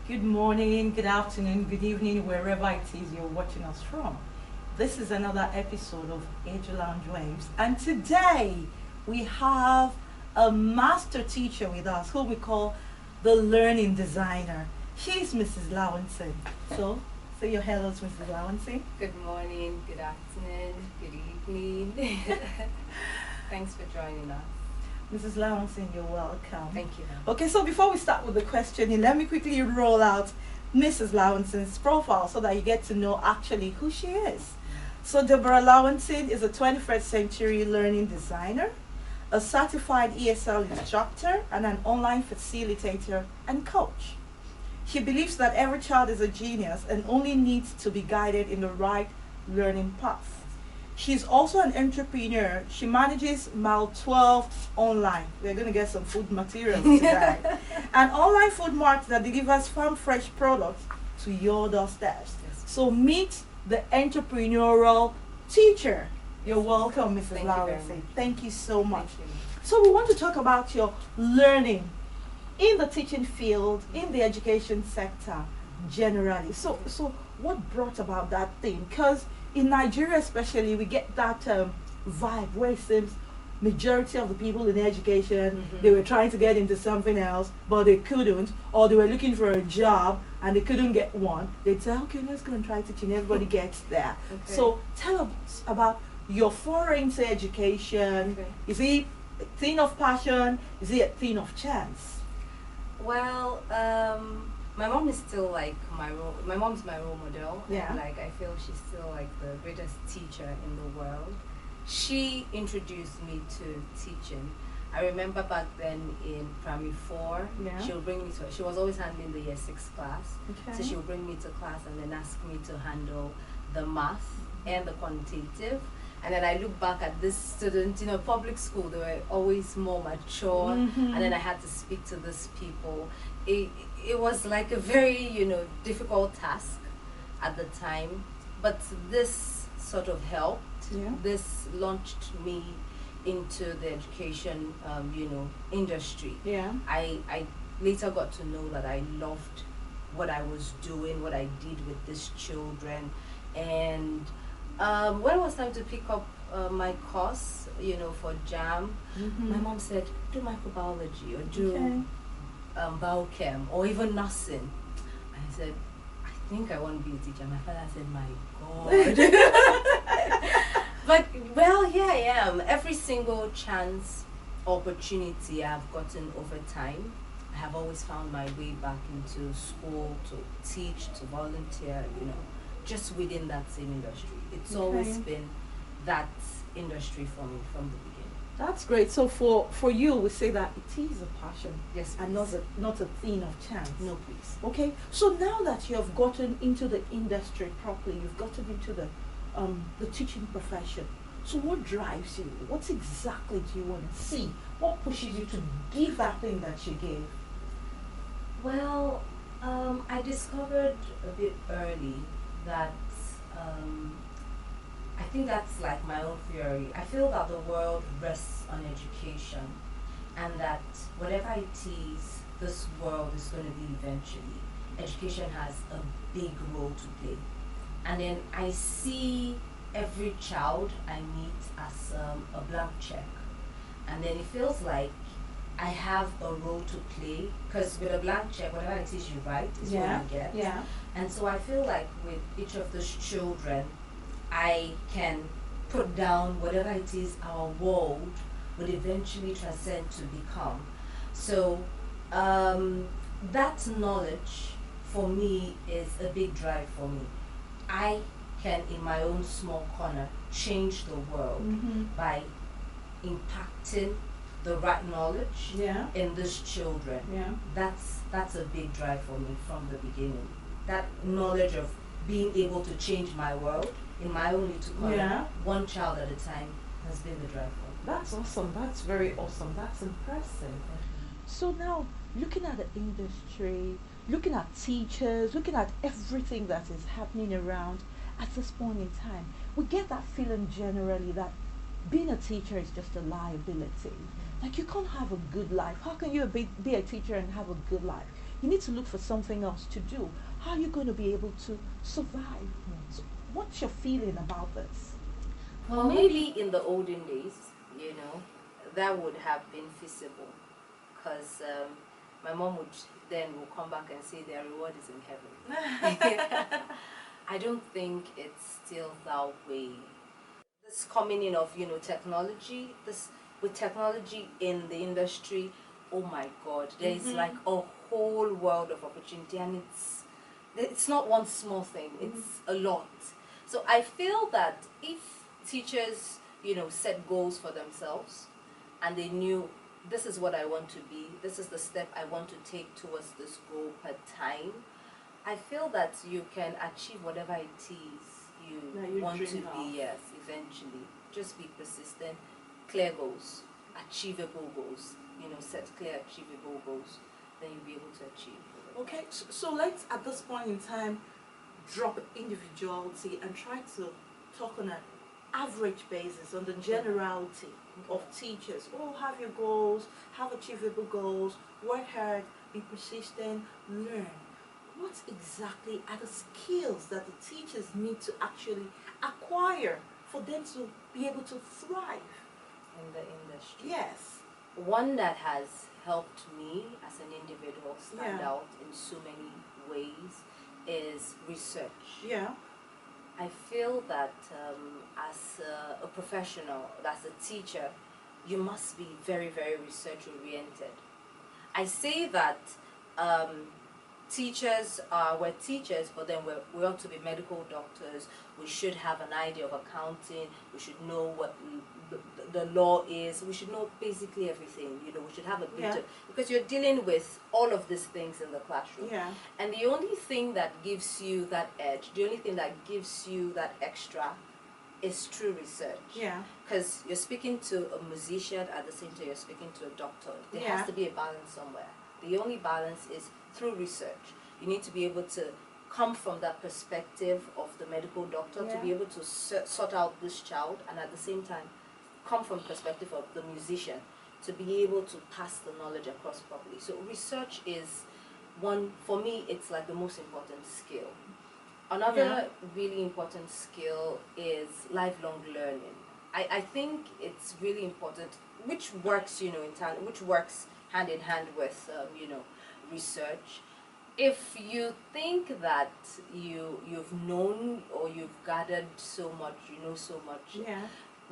Good morning, good afternoon, good evening, wherever it is you're watching us from. This is another episode of Age Lounge Waves, and today we have a master teacher with us who we call the learning designer. She's Mrs. Lawanson. So, say your hellos, Mrs. Lawanson. Good morning, good afternoon, good evening. Thanks for joining us. Mrs. Lawanson, you're welcome. Thank you. Okay, so before we start with the questioning, let me quickly roll out Mrs. Lawanson's profile so that you get to know actually who she is. So Deborah Lawanson is a 21st century learning designer, a certified ESL instructor, and an online facilitator and coach. She believes that every child is a genius and only needs to be guided in the right learning path. She's also an entrepreneur. She manages Mile 12 online. We're going to get some food materials today. An online food mart that delivers farm fresh products to your doorsteps. Yes. So meet the entrepreneurial teacher. You're welcome, Mrs. Thank you very Lawanson. much. Thank you so much. Thank you. So we want to talk about your learning in the teaching field, in the education sector generally. So what brought about that thing? Because in Nigeria especially, we get that vibe where it seems majority of the people in education, they were trying to get into something else, but they couldn't, or they were looking for a job and they couldn't get one. They'd say, okay, let's go and try teaching. Everybody gets there. Okay. So tell us about your foray into education. Okay. Is it a thing of passion? Is it a thing of chance? Well, my mom is still like my mom's my role model. Yeah. And, like I feel she's still like the greatest teacher in the world. She introduced me to teaching. I remember back then in primary 4, Yeah. she would bring me to. She was always handling the year 6 class. Okay. So she would bring me to class and then ask me to handle the math and the quantitative. And then I look back at this student, public school, they were always more mature. Mhm. And then I had to speak to these people. It was like a very, difficult task at the time. But this sort of helped. Yeah. This launched me into the education, industry. Yeah. I later got to know that I loved what I was doing, what I did with these children. And when it was time to pick up my course, for JAM, Mhm. my mom said, do microbiology or do Okay. biochem or even nursing. I said, I think I want to be a teacher. My father said, my God. But, well, here I am. Every single chance, opportunity I've gotten over time, I have always found my way back into school to teach, to volunteer, just within that same industry. It's always Okay. been that industry for me from the beginning. That's great. So for you, we say that it is a passion Yes, and not a thing of chance. No, please. Okay. So now that you have gotten into the industry properly, you've gotten into the teaching profession. So what drives you? What exactly do you want to see? What pushes you to give that thing that you gave? Well, I discovered a bit early that I think that's like my own theory. I feel that the world rests on education, and that whatever it is this world is going to be eventually, education has a big role to play. And then I see every child I meet as a blank check, and then it feels like I have a role to play, because with a blank check, whatever it is you write is what you get. Yeah. And so I feel like with each of those children, I can put down whatever it is our world would eventually transcend to become. So that knowledge for me is a big drive for me. I can, in my own small corner, change the world Mm-hmm. by impacting the right knowledge Yeah. in these children. Yeah. That's a big drive for me from the beginning. That knowledge of being able to change my world in my own little corner, Yeah. one child at a time, has been the drive for me. That's awesome. That's very awesome. That's impressive. So now, looking at the industry, looking at teachers, looking at everything that is happening around at this point in time, we get that feeling generally that being a teacher is just a liability. Like you can't have a good life. How can you be a teacher and have a good life? you need to look for something else to do. How are you going to be able to survive? So what's your feeling about this? Well, maybe in the olden days, that would have been feasible, because my mom would then will come back and say their reward is in heaven. I don't think it's still that way. This coming in of technology, this with technology in the industry, oh my God, there is like a whole world of opportunity, and it's not one small thing, it's a lot. So I feel that if teachers set goals for themselves, and they knew, this is what I want to be, this is the step I want to take towards this goal per time, I feel that you can achieve whatever it is you want to be. Yes, eventually. Just be persistent, clear goals, achievable goals. Set clear, achievable goals. Then you'll be able to achieve. Okay, so let's at this point in time drop individuality and try to talk on an average basis, on the generality of teachers. Oh, have your goals, have achievable goals, work hard, be persistent, learn. What exactly are the skills that the teachers need to actually acquire for them to be able to thrive in the industry? Yes. One that has helped me as an individual stand out in so many ways is research. Yeah. I feel that as a professional, as a teacher, you must be very, very research oriented. I say that teachers we're teachers, but then we ought to be medical doctors. We should have an idea of accounting. We should know what the law is. We should know basically everything. We should have a bit of, because you're dealing with all of these things in the classroom. Yeah. And the only thing that gives you that edge, the only thing that gives you that extra, is true research. Yeah. Because you're speaking to a musician, at the same time you're speaking to a doctor. There has to be a balance somewhere. The only balance is through research. You need to be able to come from that perspective of the medical doctor to be able to sort out this child, and at the same time come from perspective of the musician to be able to pass the knowledge across properly. So research is one, for me, it's like the most important skill. Another really important skill is lifelong learning. I think it's really important, which works, which works hand in hand with, research. If you think that you've known or you've gathered so much, so much,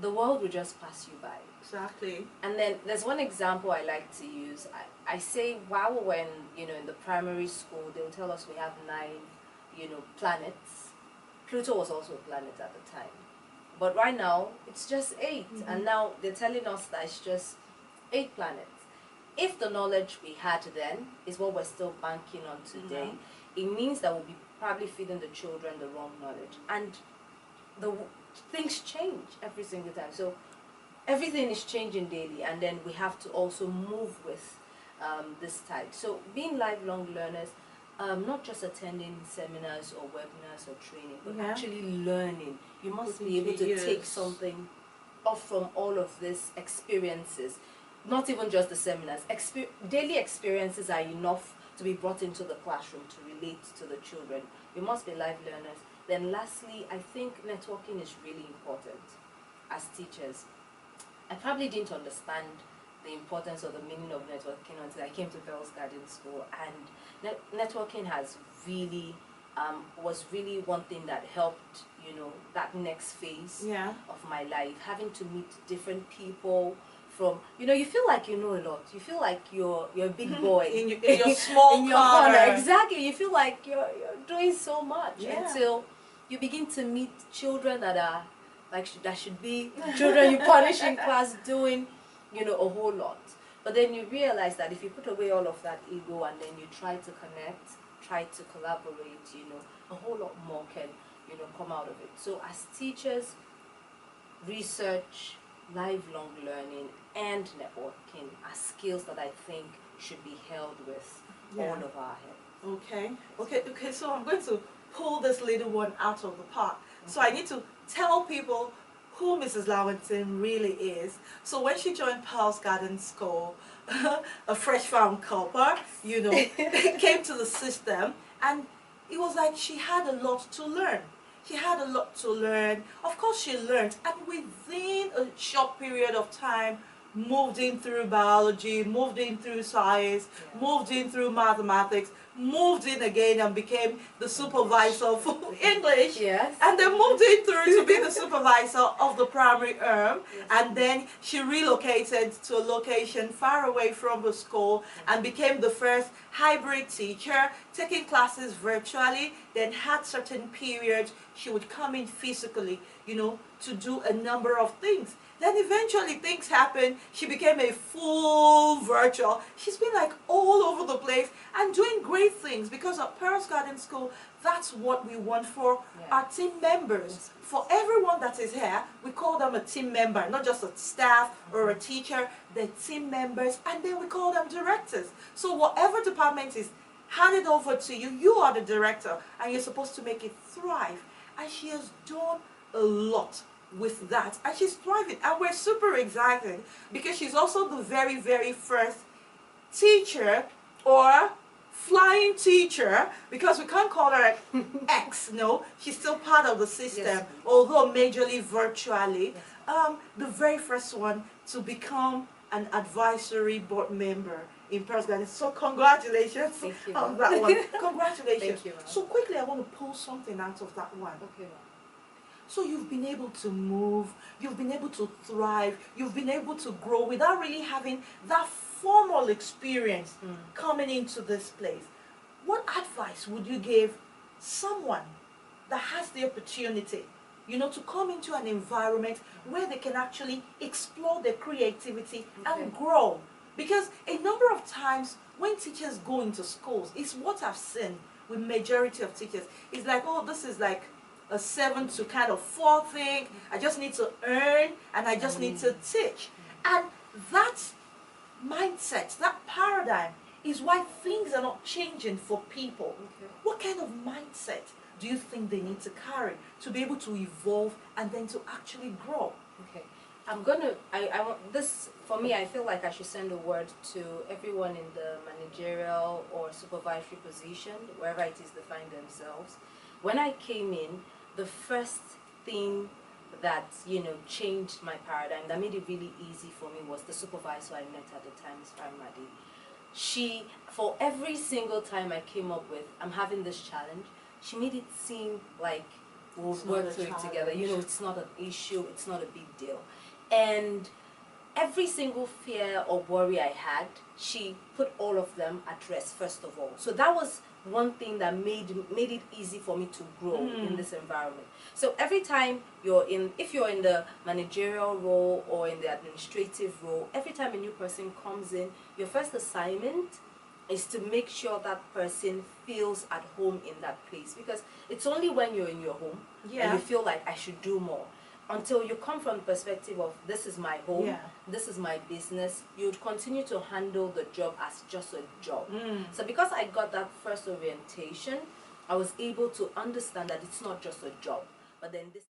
the world will just pass you by. Exactly. And then there's one example I like to use. I say, wow, when, in the primary school, they'll tell us we have 9, planets. Pluto was also a planet at the time. But right now, it's just 8. And now they're telling us that it's just 8 planets. If the knowledge we had then is what we're still banking on today, it means that we'll be probably feeding the children the wrong knowledge. And things change every single time. So everything is changing daily, and then we have to also move with this tide. So being lifelong learners, not just attending seminars or webinars or training, but actually learning. You must be able to take something off from all of these experiences. Not even just the seminars. Daily experiences are enough to be brought into the classroom to relate to the children. You must be life learners. Then lastly, I think networking is really important as teachers. I probably didn't understand the importance or the meaning of networking until I came to Fells Garden School, and networking has really was really one thing that helped, that next phase of my life, having to meet different people from, you feel like you know a lot. You feel like you're a big boy in your small in your corner. Exactly. You feel like you're doing so much until you begin to meet children that are that should be children you punish in class doing, a whole lot. But then you realize that if you put away all of that ego and then you try to connect, try to collaborate, a whole lot more can, come out of it. So as teachers, research, lifelong learning, and networking are skills that I think should be held with all of our heads. Okay, so I'm going to pull this little one out of the park. So I need to tell people who Mrs. Lawanson really is. So when she joined Pearl's Garden School, a fresh found copper, you know, came to the system, and it was like she had a lot to learn. She had a lot to learn. Of course she learned, and within a short period of time, moved in through biology, moved in through science, moved in through mathematics, moved in again and became the supervisor for English. Yes. And then moved in through to be the supervisor of the primary and then she relocated to a location far away from the school and became the first hybrid teacher, taking classes virtually, then had certain periods she would come in physically, you know, to do a number of things. Then eventually things happened. She became a full virtual. She's been like all over the place and doing great things, because at Pearl's Garden School, that's what we want for our team members. For everyone that is here, we call them a team member, not just a staff or a teacher, they're team members, and then we call them directors. So whatever department is handed over to you, you are the director, and you're supposed to make it thrive. And she has done a lot with that, and she's thriving, and we're super excited because she's also the very, very first teacher or flying teacher, because we can't call her X, no, she's still part of the system, although majorly virtually. The very first one to become an advisory board member in Pearl's Garden. So congratulations on that one. Congratulations. Thank you, so quickly, I want to pull something out of that one. Okay. So you've been able to move, you've been able to thrive, you've been able to grow without really having that formal experience coming into this place. What advice would you give someone that has the opportunity, you know, to come into an environment where they can actually explore their creativity and grow? Because a number of times when teachers go into schools, it's what I've seen with majority of teachers. It's like, oh, this is like a 7 to kind of 4 thing. I just need to earn and I just need to teach. And that mindset, that paradigm is why things are not changing for people. What kind of mindset do you think they need to carry to be able to evolve and then to actually grow? Okay. I want this, for me, I feel like I should send a word to everyone in the managerial or supervisory position, wherever it is they find themselves. When I came in, the first thing that, you know, changed my paradigm, that made it really easy for me, was the supervisor I met at the time, Ms. Paramadi. She, for every single time I came up with, I'm having this challenge, she made it seem like we'll work through it together. You know, it's not an issue, it's not a big deal. And every single fear or worry I had, she put all of them at rest first of all. So that was one thing that made it easy for me to grow in this environment. So every time if you're in the managerial role or in the administrative role, every time a new person comes in, your first assignment is to make sure that person feels at home in that place. Because it's only when you're in your home and you feel like I should do more. Until you come from the perspective of, this is my home, this is my business, you'd continue to handle the job as just a job. So because I got that first orientation, I was able to understand that it's not just a job, but then this